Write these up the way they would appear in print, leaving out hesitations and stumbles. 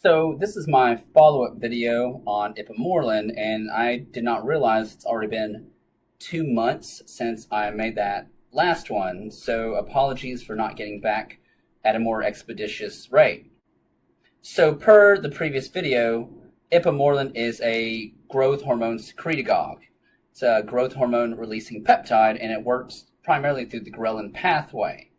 So this is my follow-up video on Ipamorelin, and I did not realize it's already been 2 months since I made that last one. So apologies for not getting back at a more expeditious rate. So per the previous video, Ipamorelin is a growth hormone secretagogue. It's a growth hormone releasing peptide, and it works primarily through the ghrelin pathway.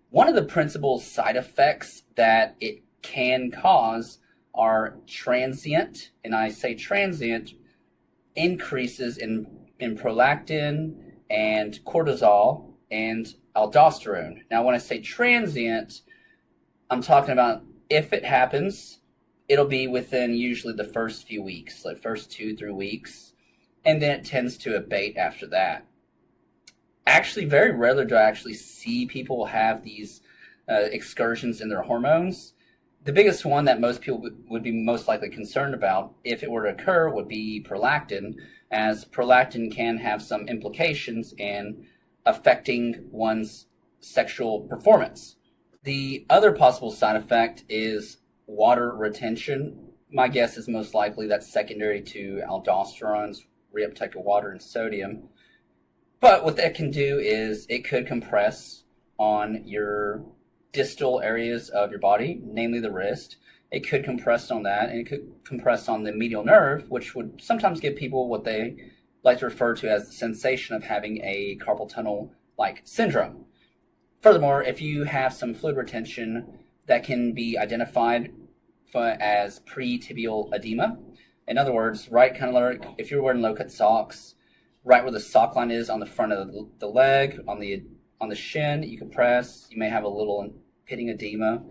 One of the principal side effects that it can cause are transient, and I say transient, increases in prolactin and cortisol and aldosterone. Now, when I say transient, I'm talking about if it happens, it'll be within usually the first few weeks, like first 2-3 weeks, and then it tends to abate after that. Actually, very rarely do I actually see people have these excursions in their hormones. The biggest one that most people would be most likely concerned about if it were to occur would be prolactin, as prolactin can have some implications in affecting one's sexual performance. The other possible side effect is water retention. My guess is most likely that's secondary to aldosterone's reuptake of water and sodium. But what that can do is it could compress on your distal areas of your body, namely the wrist. It could compress on that, and it could compress on the medial nerve, which would sometimes give people what they like to refer to as the sensation of having a carpal tunnel-like syndrome. Furthermore, if you have some fluid retention, that can be identified as pre-tibial edema. In other words, right kind of like if you're wearing low-cut socks, right where the sock line is on the front of the leg, on the shin, you compress, you may have a little pitting edema.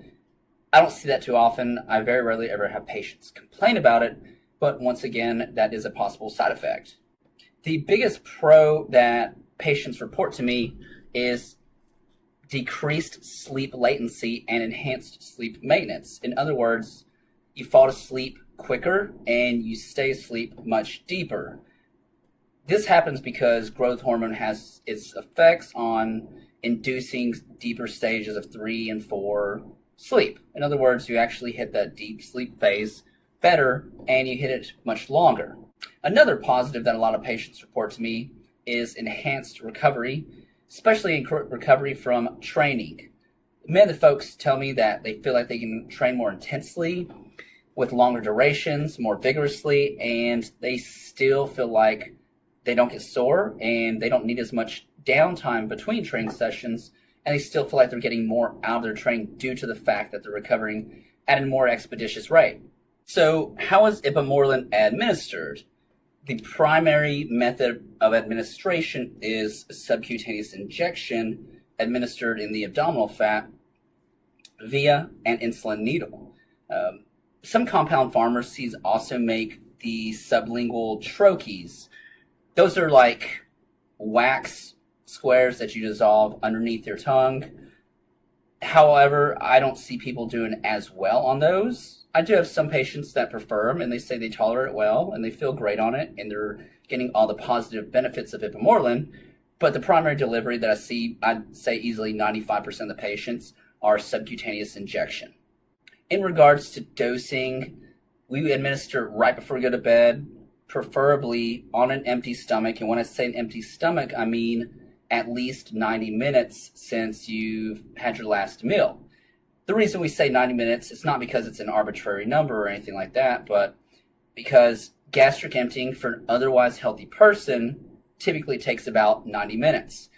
I don't see that too often. I very rarely ever have patients complain about it, but once again, that is a possible side effect. The biggest pro that patients report to me is decreased sleep latency and enhanced sleep maintenance. In other words, you fall asleep quicker and you stay asleep much deeper. This happens because growth hormone has its effects on inducing deeper stages of 3 and 4 sleep. In other words, you actually hit that deep sleep phase better and you hit it much longer. Another positive that a lot of patients report to me is enhanced recovery, especially in recovery from training. Many of the folks tell me that they feel like they can train more intensely, with longer durations, more vigorously, and they still feel like they don't get sore and they don't need as much downtime between training sessions, and they still feel like they're getting more out of their training due to the fact that they're recovering at a more expeditious rate. So how is Ipamorelin administered? The primary method of administration is subcutaneous injection administered in the abdominal fat via an insulin needle. Some compound pharmacies also make the sublingual troches. Those are like wax squares that you dissolve underneath your tongue. However, I don't see people doing as well on those. I do have some patients that prefer them, and they say they tolerate it well, and they feel great on it, and they're getting all the positive benefits of Ipamorelin. But the primary delivery that I see, I'd say easily 95% of the patients, are subcutaneous injection. In regards to dosing, we administer right before we go to bed, preferably on an empty stomach. And when I say an empty stomach, I mean at least 90 minutes since you've had your last meal. The reason we say 90 minutes is not because it's an arbitrary number or anything like that, but because gastric emptying for an otherwise healthy person typically takes about 90 minutes.